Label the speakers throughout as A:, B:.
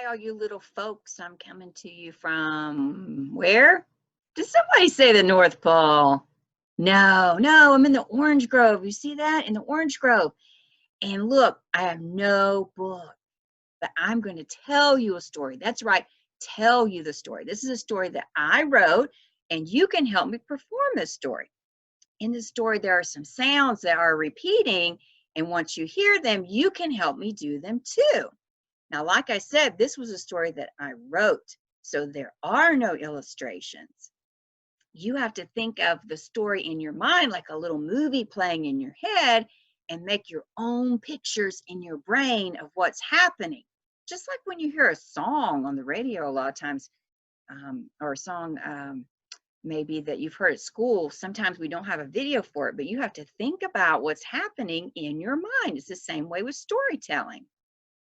A: Hi, all you little folks. I'm coming to you from where? Did somebody say the North Pole? No, I'm in the Orange Grove. You see that? In the Orange Grove. And look, I have no book, but I'm going to tell you a story. That's right, tell you the story. This is a story that I wrote, and you can help me perform this story. In the story, there are some sounds that are repeating, and once you hear them, you can help me do them too. Now, like I said, this was a story that I wrote, so there are no illustrations. You have to think of the story in your mind like a little movie playing in your head and make your own pictures in your brain of what's happening. Just like when you hear a song on the radio a lot of times, or a song maybe that you've heard at school, sometimes we don't have a video for it, but you have to think about what's happening in your mind. It's the same way with storytelling.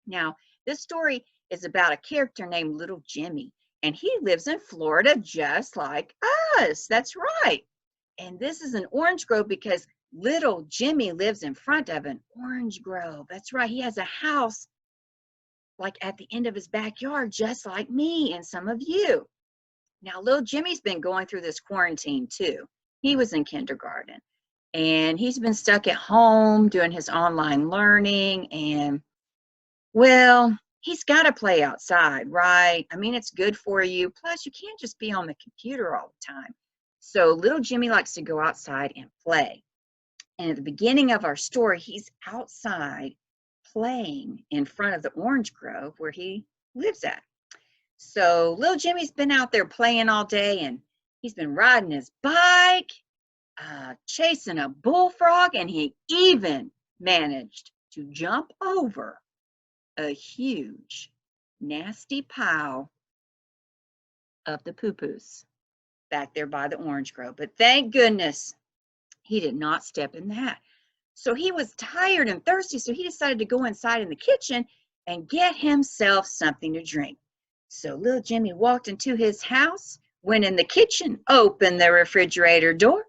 A: Now, this story is about a character named Little Jimmy, and he lives in Florida just like us. That's right. And this is an orange grove because Little Jimmy lives in front of an orange grove. That's right. He has a house like at the end of his backyard, just like me and some of you. Now, Little Jimmy's been going through this quarantine too. He was in kindergarten, and he's been stuck at home doing his online learning, and well, he's got to play outside, right? I mean, it's good for you. Plus, you can't just be on the computer all the time. So little Jimmy likes to go outside and play. And at the beginning of our story, he's outside playing in front of the orange grove where he lives at. So little Jimmy's been out there playing all day, and he's been riding his bike, chasing a bullfrog, and he even managed to jump over a huge, nasty pile of the poo-poos back there by the orange grove. But thank goodness he did not step in that. So he was tired and thirsty, so he decided to go inside in the kitchen and get himself something to drink. So little Jimmy walked into his house, went in the kitchen, opened the refrigerator door,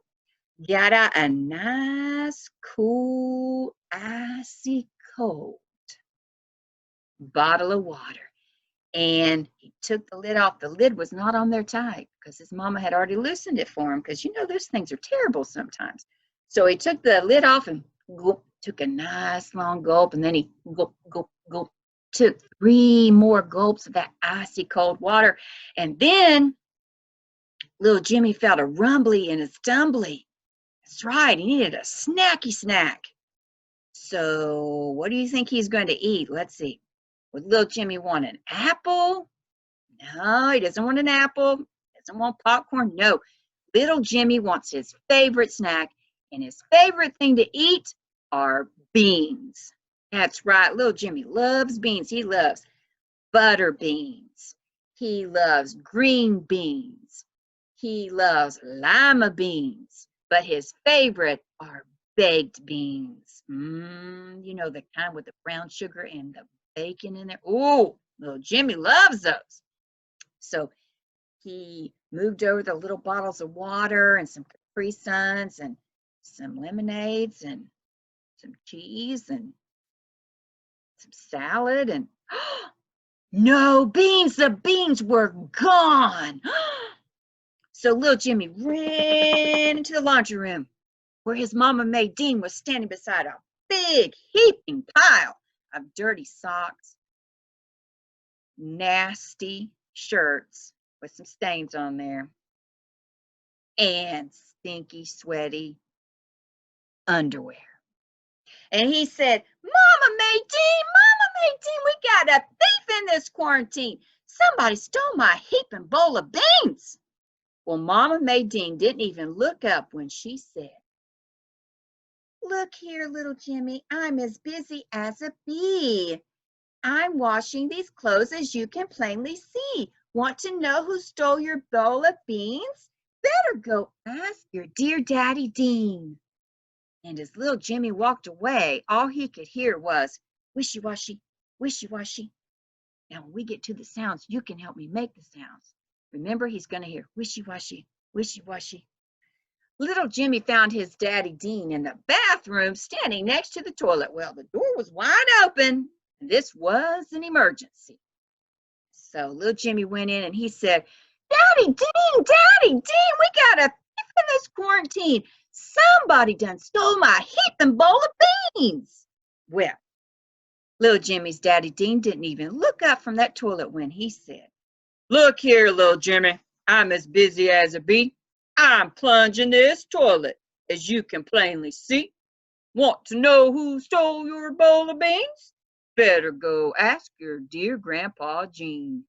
A: got out a nice, cool, icy cold bottle of water, and he took the lid off. The lid was not on there tight because his mama had already loosened it for him, because you know those things are terrible sometimes. So he took the lid off and took a nice long gulp, and then he took 3 more gulps of that icy cold water, and then little Jimmy felt a rumbly in his stumbly. That's right, he needed a snacky snack. So what do you think he's going to eat? Let's see. Would little Jimmy want an apple? No, he doesn't want an apple. Doesn't want popcorn. No, little Jimmy wants his favorite snack, and his favorite thing to eat are beans. That's right, little Jimmy loves beans. He loves butter beans. He loves green beans. He loves lima beans, but his favorite are baked beans. You know, the kind with the brown sugar and the bacon in there. Oh, little Jimmy loves those. So he moved over the little bottles of water and some Capri Suns and some lemonades and some cheese and some salad, and no beans. The beans were gone. So little Jimmy ran into the laundry room where his mama May Dean was standing beside a big heaping pile of dirty socks, nasty shirts with some stains on there, and stinky, sweaty underwear. And he said, Mama May Dean, we got a thief in this quarantine. Somebody stole my heaping bowl of beans. Well, Mama May Dean didn't even look up when she said, Look here, little Jimmy, I'm as busy as a bee. I'm washing these clothes, as you can plainly see. Want to know who stole your bowl of beans? Better go ask your dear Daddy Dean. And as little Jimmy walked away, all he could hear was wishy-washy, wishy-washy. Now, when we get to the sounds, you can help me make the sounds. Remember, he's going to hear wishy-washy, wishy-washy. Little Jimmy found his Daddy Dean in the bathroom standing next to the toilet. Well, the door was wide open, and this was an emergency. So little Jimmy went in and he said, Daddy Dean, Daddy Dean, we got a thief in this quarantine. Somebody done stole my heaping bowl of beans. Well, little Jimmy's Daddy Dean didn't even look up from that toilet when he said, Look here, little Jimmy, I'm as busy as a bee. I'm plunging this toilet, as you can plainly see. Want to know who stole your bowl of beans? Better go ask your dear Grandpa Gene.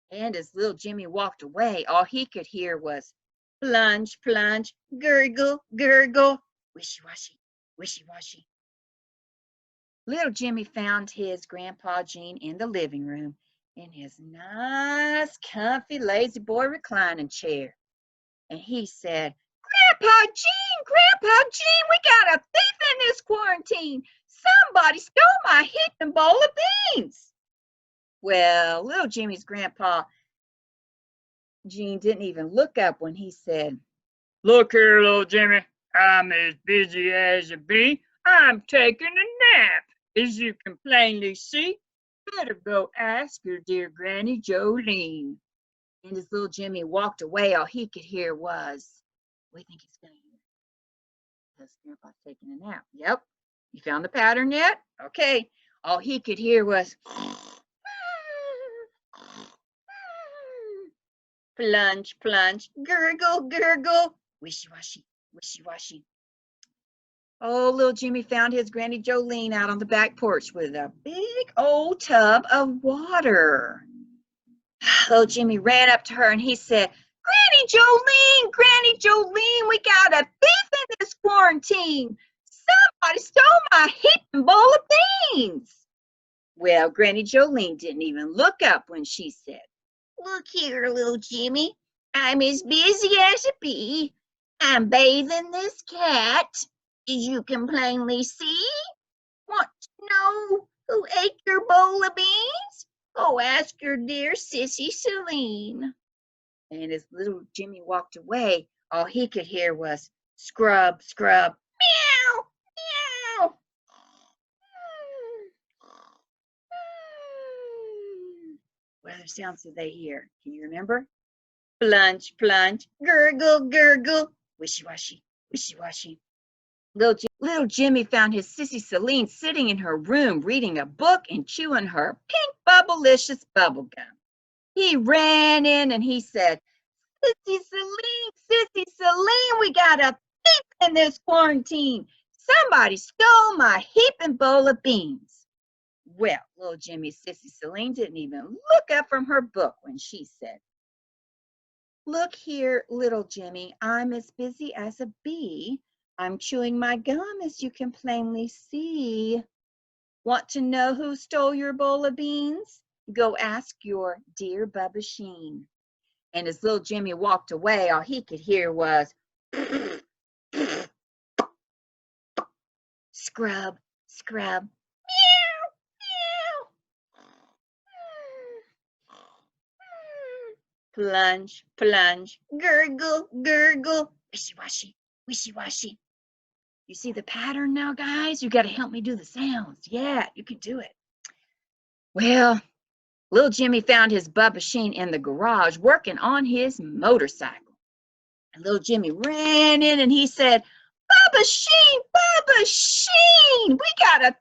A: And as little Jimmy walked away, all he could hear was plunge, plunge, gurgle, gurgle, wishy-washy, wishy-washy. Little Jimmy found his Grandpa Gene in the living room in his nice, comfy, lazy boy reclining chair. And he said, Grandpa Gene, we got a thief in this quarantine. Somebody stole my heaping bowl of beans. Well, little Jimmy's Grandpa Gene didn't even look up when he said, Look here, little Jimmy, I'm as busy as a bee. I'm taking a nap, as you can plainly see. Better go ask your dear Granny Jolene. And as little Jimmy walked away, all he could hear was, what do you think he's going to hear? Because Grandpa's taking a nap. Yep. You found the pattern yet? Okay. All he could hear was plunge, plunge, gurgle, gurgle, wishy-washy, wishy-washy. Oh, little Jimmy found his Granny Jolene out on the back porch with a big old tub of water. Little Jimmy ran up to her and he said, Granny Jolene, we got a thief in this quarantine. Somebody stole my heaping bowl of beans. Well, Granny Jolene didn't even look up when she said, Look here, little Jimmy, I'm as busy as a bee. I'm bathing this cat, as you can plainly see. Want to know who ate your bowl of beans? Go ask your dear sissy Celine. And as little Jimmy walked away, all he could hear was scrub, scrub, meow, meow. What other sounds did they hear? Can you remember? Plunge, plunge, gurgle, gurgle, wishy-washy, wishy-washy. Little Jimmy found his sissy Celine sitting in her room reading a book and chewing her pink bubblicious bubble gum. He ran in and he said, Sissy Celine, we got a thief in this quarantine. Somebody stole my heaping bowl of beans. Well, little Jimmy's sissy Celine didn't even look up from her book when she said, Look here, little Jimmy, I'm as busy as a bee. I'm chewing my gum, as you can plainly see. Want to know who stole your bowl of beans? Go ask your dear Bubba Sheen. And as little Jimmy walked away, all he could hear was scrub, scrub, meow, meow. Plunge, plunge, gurgle, gurgle, wishy-washy, wishy-washy. You see the pattern now, guys? You got to help me do the sounds. Yeah, you can do it. Well, little Jimmy found his Bubba Sheen in the garage working on his motorcycle. And little Jimmy ran in and he said, Bubba Sheen, we got a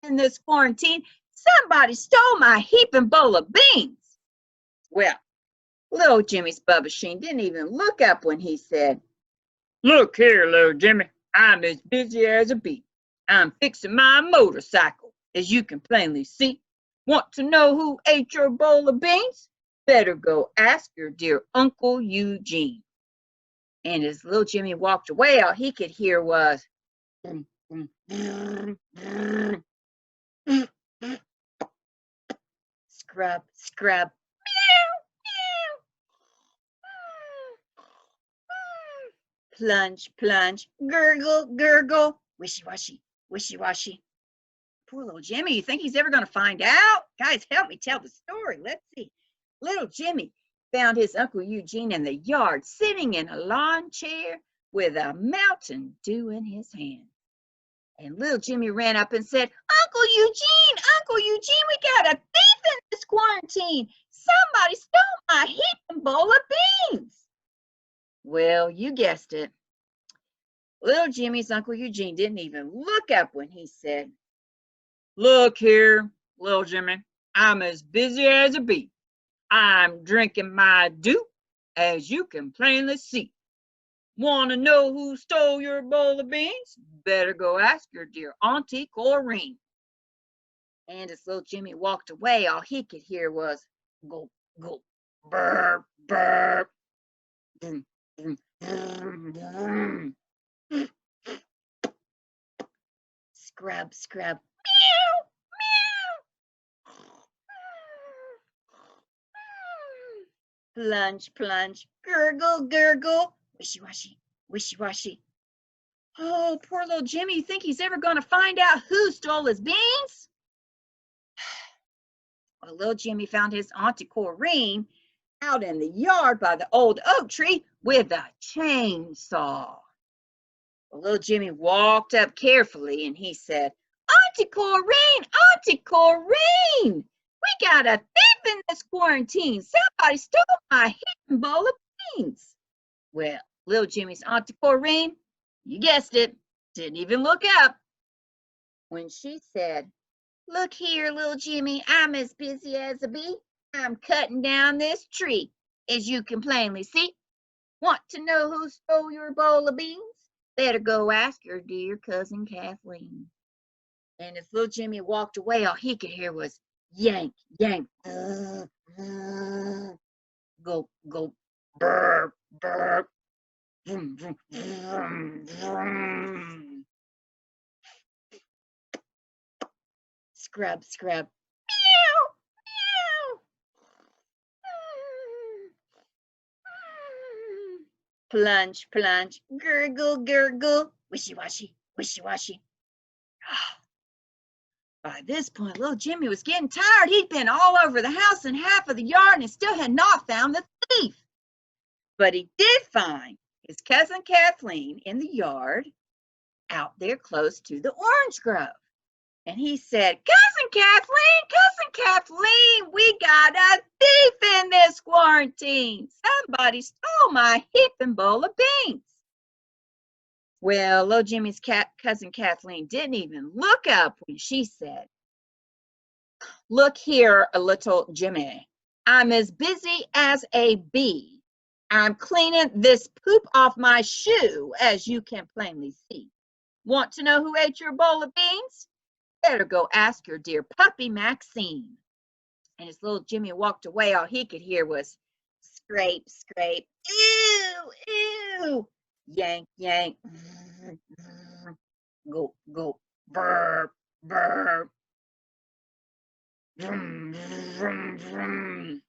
A: in this quarantine. Somebody stole my heaping bowl of beans. Well, little Jimmy's Bubba Sheen didn't even look up when he said, Look here, little Jimmy, I'm as busy as a bee. I'm fixing my motorcycle, as you can plainly see. Want to know who ate your bowl of beans? Better go ask your dear Uncle Eugene. And as little Jimmy walked away, all he could hear was scrub, scrub, plunge, plunge, gurgle, gurgle, wishy-washy, wishy-washy. Poor little Jimmy, you think he's ever going to find out? Guys, help me tell the story. Let's see. Little Jimmy found his Uncle Eugene in the yard, sitting in a lawn chair with a Mountain Dew in his hand. And little Jimmy ran up and said, Uncle Eugene, we got a thief in this quarantine. Somebody stole my heaping bowl of beans. Well, you guessed it. Little Jimmy's Uncle Eugene didn't even look up when he said, "Look here, little Jimmy, I'm as busy as a bee. I'm drinking my dew, as you can plainly see. Want to know who stole your bowl of beans? Better go ask your dear Auntie Corrine." And as little Jimmy walked away, all he could hear was gulp, gulp, burp, burp, vroom, vroom, vroom, vroom. Scrub, scrub, meow, meow. Plunge, plunge, gurgle, gurgle, wishy-washy, wishy-washy. Oh, poor little Jimmy. You think he's ever going to find out who stole his beans? Well, little Jimmy found his Auntie Corrine out in the yard by the old oak tree with a chainsaw. Well, little Jimmy walked up carefully and he said, "Auntie Corrine, Auntie Corrine, we got a thief in this quarantine. Somebody stole my heaping bowl of beans." Well, little Jimmy's Auntie Corrine, you guessed it, didn't even look up when she said, "Look here, little Jimmy, I'm as busy as a bee. I'm cutting down this tree, as you can plainly see. Want to know who stole your bowl of beans? Better go ask your dear cousin Kathleen." And as little Jimmy walked away, all he could hear was yank, yank, gulp, gulp, burp, burp, vroom, vroom, vroom, vroom. Scrub, scrub, meow, meow. Plunge, plunge, gurgle, gurgle, wishy-washy, wishy-washy. By this point, little Jimmy was getting tired. He'd been all over the house and half of the yard and still had not found the thief. But he did find his cousin Kathleen in the yard out there close to the orange grove. And he said, Cousin Kathleen, we got a thief in this quarantine. Somebody stole my heaping bowl of beans." Well, little Jimmy's cousin Kathleen didn't even look up when she said, "Look here, little Jimmy, I'm as busy as a bee. I'm cleaning this poop off my shoe, as you can plainly see. Want to know who ate your bowl of beans? Better go ask your dear puppy Maxine." And as little Jimmy walked away, all he could hear was scrape, scrape, ew, ew, yank, yank, gulp, gulp, burp, burp, vroom, vroom, vroom,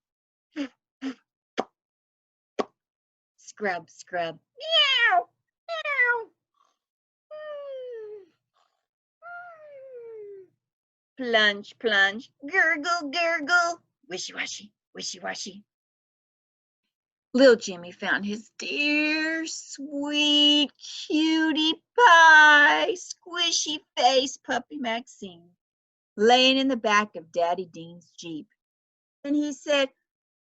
A: scrub, scrub, meow, meow. Plunge, plunge, gurgle, gurgle, wishy-washy, wishy-washy. Little Jimmy found his dear, sweet, cutie pie, squishy face puppy Maxine laying in the back of Daddy Dean's Jeep. And he said,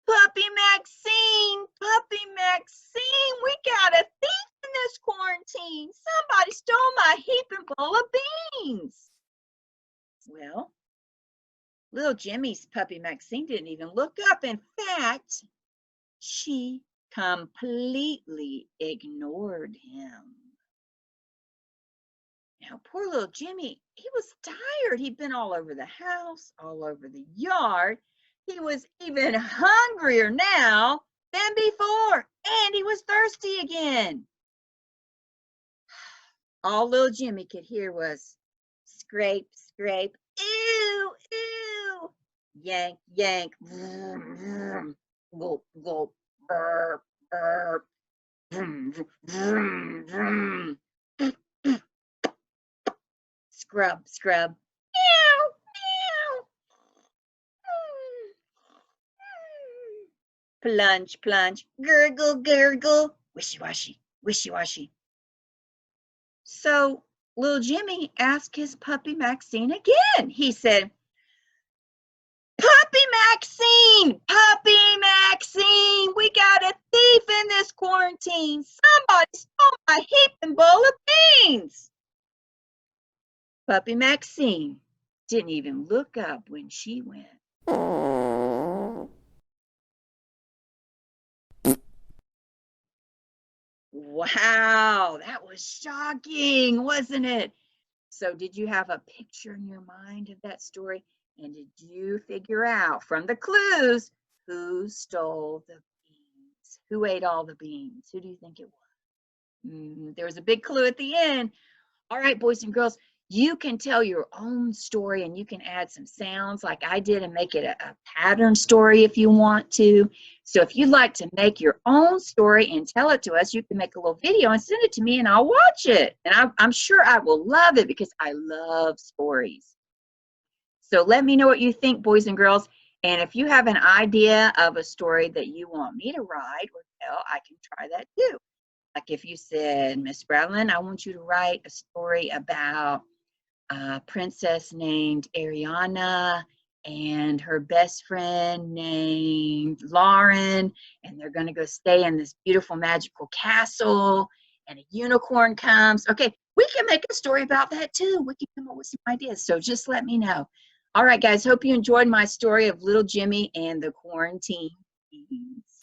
A: Puppy Maxine, we got a thief in this quarantine. Somebody stole my heaping bowl of beans." Well, little Jimmy's puppy Maxine didn't even look up. In fact, she completely ignored him. Now, poor little Jimmy, he was tired. He'd been all over the house, all over the yard. He was even hungrier now than before, and he was thirsty again. All little Jimmy could hear was scrape, scrape, ew, ew, yank, yank, vroom, vroom, gulp, gulp, burp, burp, vroom, vroom, vroom, scrub, scrub, meow, meow, plunge, plunge, gurgle, gurgle, wishy-washy, wishy-washy. So little Jimmy asked his puppy Maxine again. He said, Puppy quarantine. Somebody stole my heaping bowl of beans. Puppy Maxine didn't even look up when she went. Wow, that was shocking, wasn't it? So did you have a picture in your mind of that story? And did you figure out from the clues who stole the beans? Who ate all the beans? Who do you think it was? There was a big clue at the end. All right, boys and girls, you can tell your own story and you can add some sounds like I did and make it a pattern story if you want to. So if you'd like to make your own story and tell it to us, you can make a little video and send it to me and I'll watch it. And I'm sure I will love it because I love stories. So let me know what you think, boys and girls. And if you have an idea of a story that you want me to write or tell, I can try that too. Like if you said, Miss Bradlin, I want you to write a story about a princess named Ariana and her best friend named Lauren, and they're going to go stay in this beautiful magical castle, and a unicorn comes. Okay, we can make a story about that too. We can come up with some ideas. So just let me know. All right, guys, hope you enjoyed my story of Little Jimmy and the Quarantine Beans.